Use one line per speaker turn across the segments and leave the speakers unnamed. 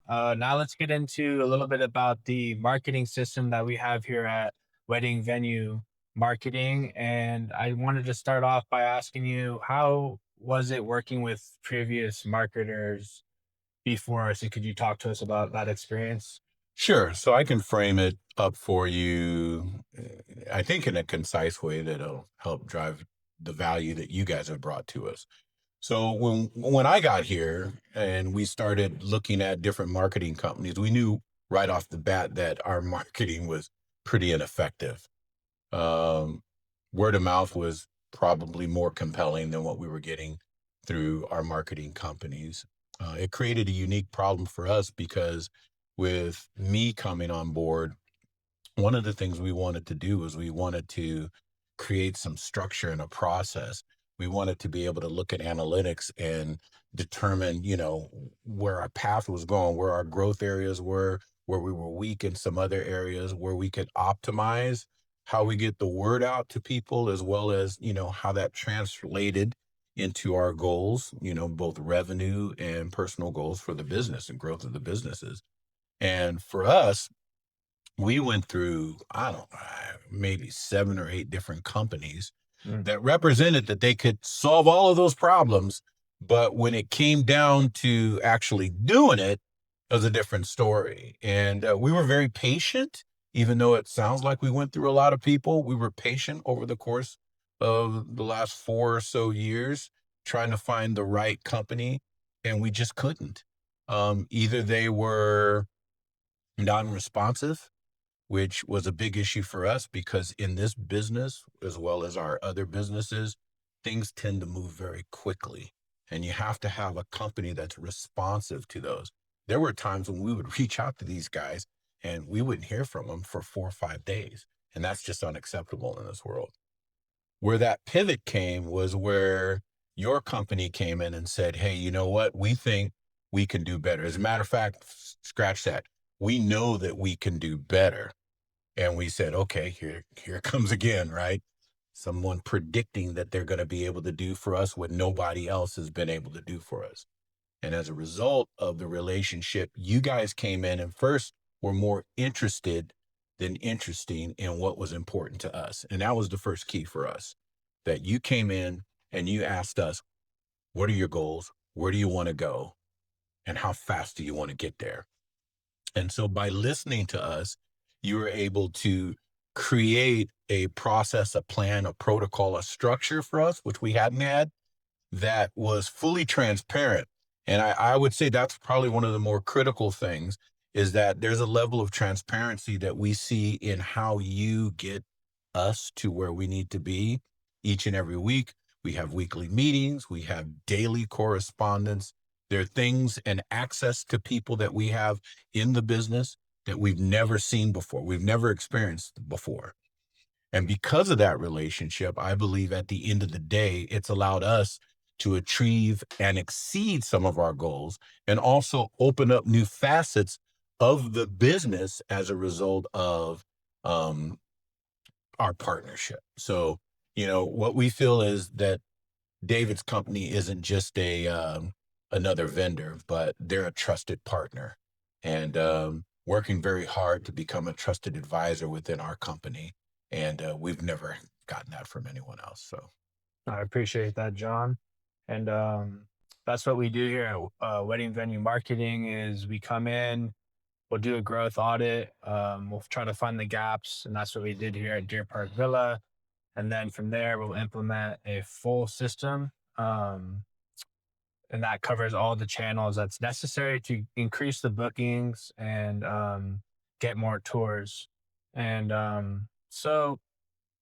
Now let's get into a little bit about the marketing system that we have here at Wedding Venue Marketing. And I wanted to start off by asking you, how was it working with previous marketers before? So could you talk to us about that experience?
Sure. So I can frame it up for you, I think in a concise way that'll help drive the value that you guys have brought to us. So when I got here and we started looking at different marketing companies, we knew right off the bat that our marketing was pretty ineffective. Um, Word of mouth was probably more compelling than what we were getting through our marketing companies. It created a unique problem for us because with me coming on board, one of the things we wanted to do was we wanted to create some structure and a process. We wanted to be able to look at analytics and determine, where our path was going, where our growth areas were, where we were weak in some other areas, where we could optimize how we get the word out to people, as well as, how that translated into our goals, both revenue and personal goals for the business and growth of the businesses. And for us, we went through, I don't know, maybe 7 or 8 different companies
Mm.
that represented that they could solve all of those problems. But when it came down to actually doing it, it was a different story. And we were very patient, even though it sounds like we went through a lot of people. We were patient over the course of the last 4 or so years, trying to find the right company, and we just couldn't. Either they were non-responsive, which was a big issue for us because in this business, as well as our other businesses, things tend to move very quickly. And you have to have a company that's responsive to those. There were times when we would reach out to these guys and we wouldn't hear from them for 4 or 5 days. And that's just unacceptable in this world. Where that pivot came was where your company came in and said, hey, you know what? We think we can do better. As a matter of fact, scratch that. We know that we can do better, and we said, okay, here it comes again, right? Someone predicting that they're going to be able to do for us what nobody else has been able to do for us. And as a result of the relationship, you guys came in and first were more interested than interesting in what was important to us. And that was the first key for us, that you came in and you asked us, what are your goals? Where do you want to go? And how fast do you want to get there? And so by listening to us, you were able to create a process, a plan, a protocol, a structure for us, which we hadn't had, that was fully transparent. And I would say that's probably one of the more critical things, is that there's a level of transparency that we see in how you get us to where we need to be each and every week. We have weekly meetings, we have daily correspondence. There are things and access to people that we have in the business that we've never seen before, we've never experienced before. And because of that relationship, I believe at the end of the day, it's allowed us to achieve and exceed some of our goals and also open up new facets of the business as a result of um, our partnership. So, what we feel is that David's company isn't just another vendor, but they're a trusted partner, and working very hard to become a trusted advisor within our company. And we've never gotten that from anyone else. So
I appreciate that, John. And that's what we do here at Wedding Venue Marketing is we come in, we'll do a growth audit. We'll try to find the gaps, and that's what we did here at Deer Park Villa. And then from there, we'll implement a full system, and that covers all the channels that's necessary to increase the bookings and get more tours. And so,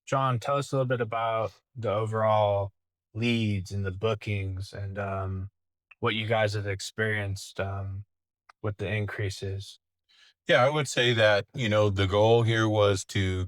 John, tell us a little bit about the overall leads and the bookings and what you guys have experienced with the increases.
yeah, I would say that, the goal here was to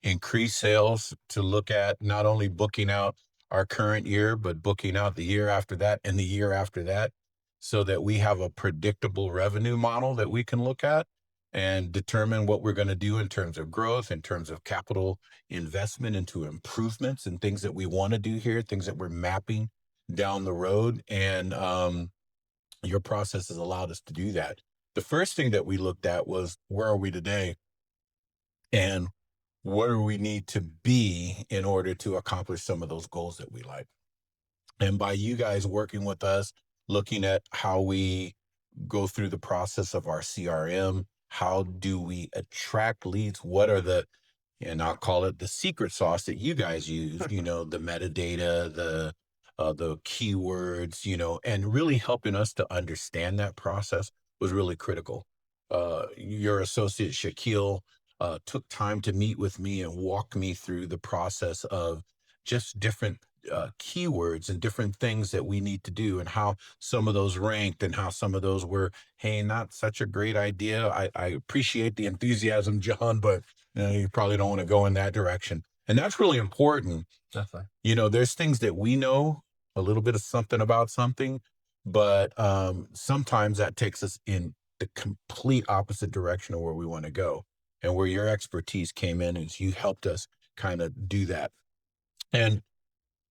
increase sales, to look at not only booking out our current year, but booking out the year after that and the year after that, so that we have a predictable revenue model that we can look at and determine what we're going to do in terms of growth, in terms of capital investment into improvements and things that we want to do here, things that we're mapping down the road. And your process has allowed us to do that. The first thing that we looked at was where are we today and what do we need to be in order to accomplish some of those goals that we like. And by you guys working with us, looking at how we go through the process of our CRM, how do we attract leads? What are the, and I'll call it the secret sauce that you guys use, the metadata, the keywords, and really helping us to understand that process was really critical. Your associate Shaquille took time to meet with me and walk me through the process of just different keywords and different things that we need to do and how some of those ranked and how some of those were, hey, not such a great idea. I appreciate the enthusiasm, John, but you probably don't want to go in that direction. And that's really important.
Definitely.
There's things that we know a little bit of something about something, but sometimes that takes us in the complete opposite direction of where we want to go. And where your expertise came in is you helped us kind of do that. And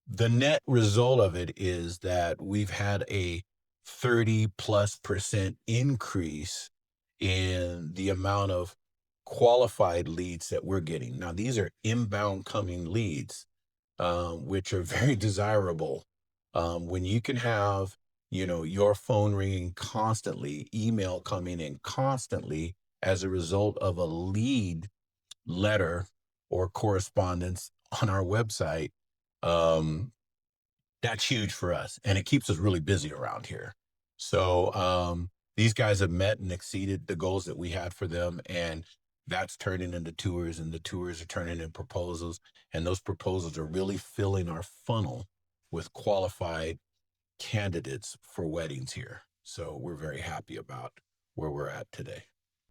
the net result of it is that we've had a 30+% increase in the amount of qualified leads that we're getting. Now, these are inbound coming leads, which are very desirable. When you can have, your phone ringing constantly, email coming in constantly as a result of a lead letter or correspondence on our website, um, that's huge for us. And it keeps us really busy around here. So these guys have met and exceeded the goals that we had for them. And that's turning into tours, and the tours are turning into proposals. And those proposals are really filling our funnel with qualified candidates for weddings here. So we're very happy about where we're at today.